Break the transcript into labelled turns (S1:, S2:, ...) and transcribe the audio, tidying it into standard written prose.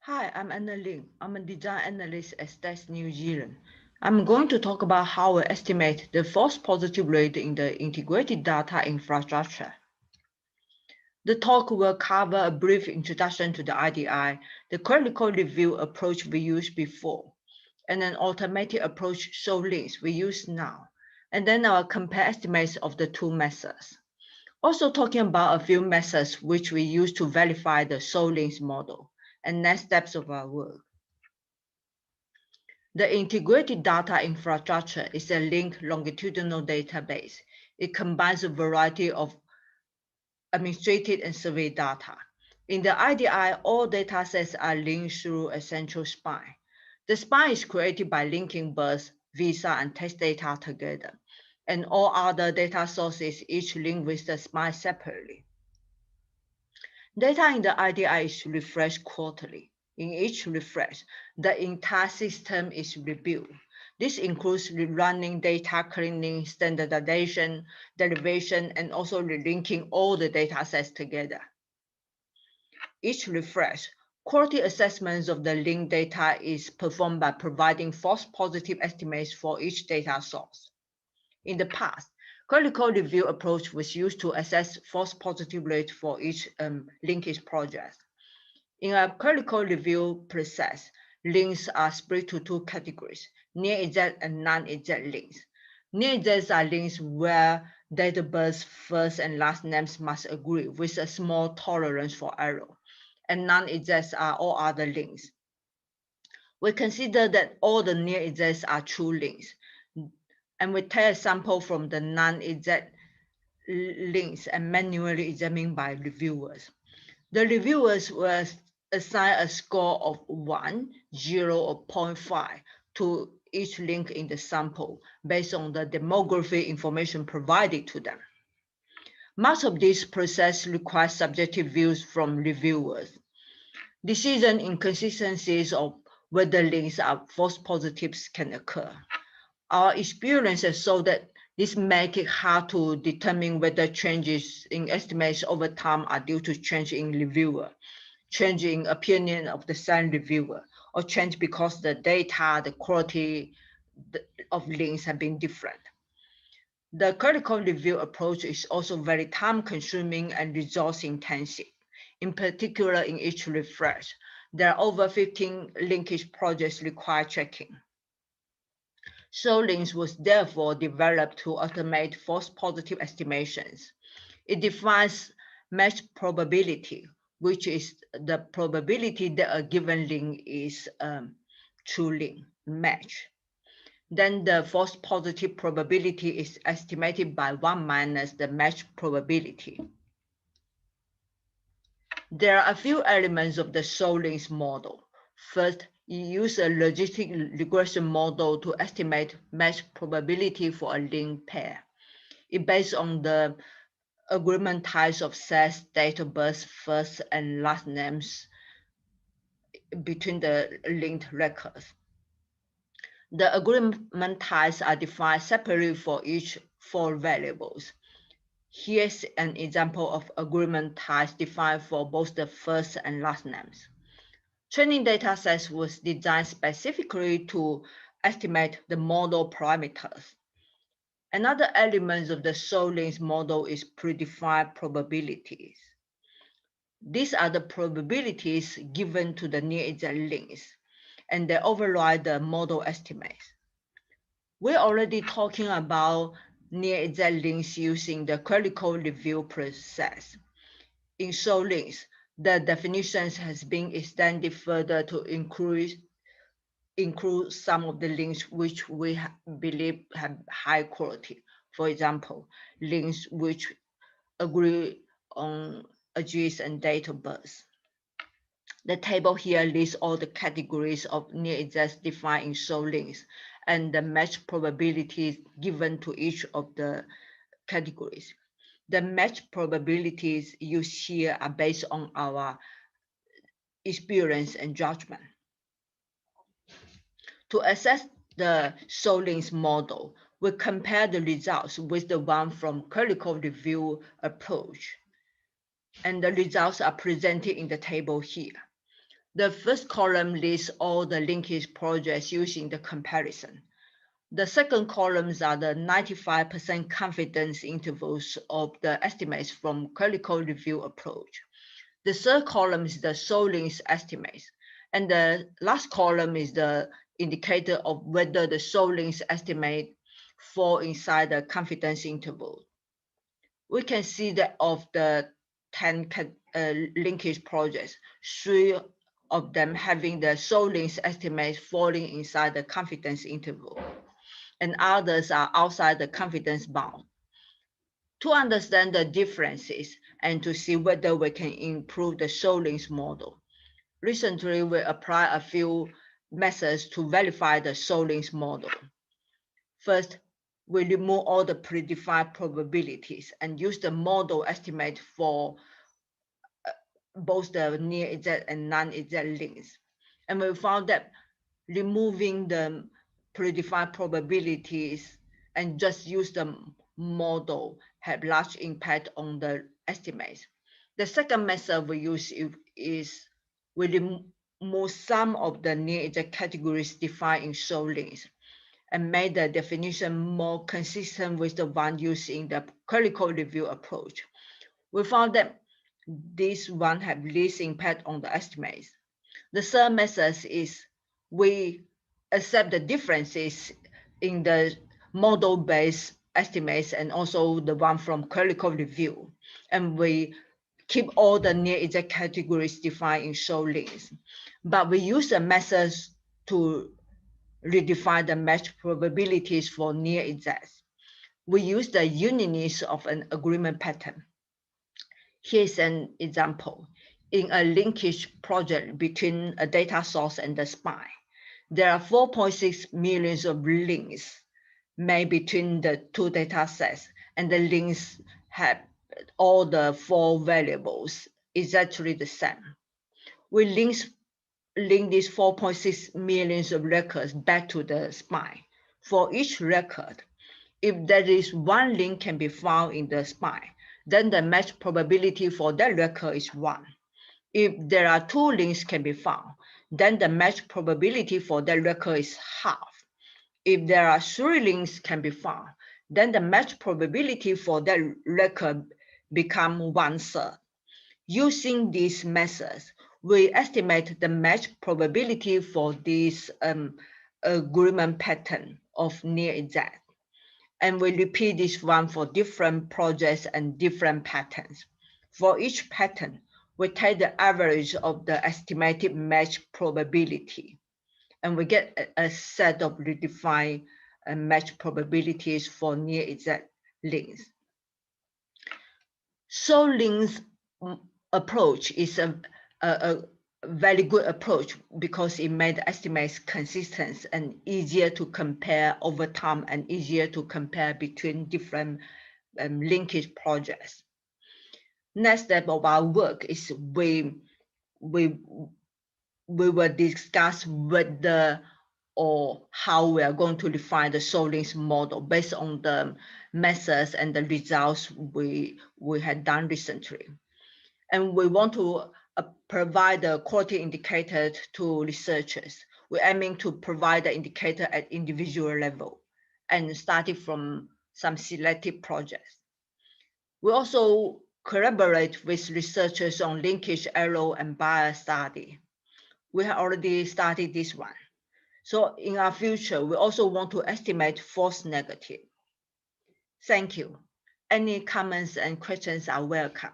S1: Hi, I'm Anna Ling. I'm a design analyst at Stats New Zealand. I'm going to talk about how we estimate the false positive rate in the integrated data infrastructure. The talk will cover a brief introduction to the IDI, the clerical review approach we used before, and an automated approach SoLinks we use now, and then I'll compare estimates of the two methods. Also talking about a few methods which we use to verify the SoLinks model and next steps of our work. The integrated data infrastructure is a linked longitudinal database. It combines a variety of administrative and survey data. In the IDI, all datasets are linked through a central spine. The spine is created by linking birth, visa, and test data together, and all other data sources each link with the spine separately. Data in the IDI is refreshed quarterly. In each refresh, the entire system is rebuilt. This includes rerunning data cleaning, standardization, derivation, and also relinking all the data sets together. Each refresh, quality assessments of the linked data is performed by providing false positive estimates for each data source. In the past, clerical review approach was used to assess false positive rate for each linkage project. In a clerical review process, links are split to two categories, near-exact and non-exact links. Near-exacts are links where date of birth, first and last names must agree with a small tolerance for error, and non-exacts are all other links. We consider that all the near-exacts are true links, and we take a sample from the non-exact links and manually examined by reviewers. The reviewers will assign a score of 1, 0, or 0.5 to each link in the sample based on the demographic information provided to them. Much of this process requires subjective views from reviewers. Decision inconsistencies of whether links are false positives can occur. Our experiences show that this makes it hard to determine whether changes in estimates over time are due to change in reviewer, change in opinion of the same reviewer, or change because the data, the quality of links have been different. The critical review approach is also very time-consuming and resource-intensive. In particular, in each refresh, there are over 15 linkage projects require checking. SoLinks was therefore developed to automate false positive estimations. It defines match probability, which is the probability that a given link is a true link match. Then the false positive probability is estimated by 1 minus the match probability. There are a few elements of the SoLinks model. First, you use a logistic regression model to estimate match probability for a link pair. It's based on the agreement types of sets, date of birth, first and last names between the linked records. The agreement types are defined separately for each 4 variables. Here's an example of agreement types defined for both the first and last names. Training data sets was designed specifically to estimate the model parameters. Another element of the SoLinks model is predefined probabilities. These are the probabilities given to the near-exact links, and they override the model estimates. We're already talking about near-exact links using the clerical review process. In SoLinks, the definitions has been extended further to include some of the links which we believe have high quality. For example, links which agree on address and date of birth. The table here lists all the categories of near-exacts defined in SoLinks and the match probabilities given to each of the categories. The match probabilities used here are based on our experience and judgment. To assess the SoLinks model, we compare the results with the one from clerical review approach. And the results are presented in the table here. The first column lists all the linkage projects using the comparison. The second columns are the 95% confidence intervals of the estimates from clerical review approach. The third column is the SoLinks estimates. And the last column is the indicator of whether the SoLinks estimate fall inside the confidence interval. We can see that of the 10 linkage projects, 3 of them having the SoLinks estimates falling inside the confidence interval, and others are outside the confidence bound. To understand the differences and to see whether we can improve the SoLinks model, recently we applied a few methods to verify the SoLinks model. First, we remove all the predefined probabilities and use the model estimate for both the near exact and non-exact links. And we found that removing the predefined probabilities and just use the model have large impact on the estimates. The second method we use is we remove some of the near exact categories defined in SoLinks and made the definition more consistent with the one used in the clerical review approach. We found that this one have least impact on the estimates. The third method is we accept the differences in the model-based estimates and also the one from clerical review. And we keep all the near exact categories defined in SoLinks. But we use the methods to redefine the match probabilities for near exacts. We use the uniqueness of an agreement pattern. Here's an example. In a linkage project between a data source and the spine, there are 4.6 million of links made between the two data sets, and the links have all the 4 variables exactly the same. We link these 4.6 million of records back to the spine. For each record, if there is one link can be found in the spine, then the match probability for that record is 1. If there are 2 links can be found, then the match probability for that record is half. If there are 3 links can be found, then the match probability for that record become 1/3. Using these methods, we estimate the match probability for this agreement pattern of near exact. And we repeat this one for different projects and different patterns. For each pattern, we take the average of the estimated match probability, and we get a set of redefined match probabilities for near exact links. SoLinks approach is a very good approach because it made the estimates consistent and easier to compare over time and easier to compare between different linkage projects. Next step of our work is we will discuss whether or how we are going to define the SoLinks model based on the methods and the results we had done recently. And we want to provide the quality indicator to researchers. We're aiming to provide the indicator at individual level and starting from some selected projects. We also collaborate with researchers on linkage error and bias study. We have already started this one. So in our future, we also want to estimate false negative. Thank you. Any comments and questions are welcome.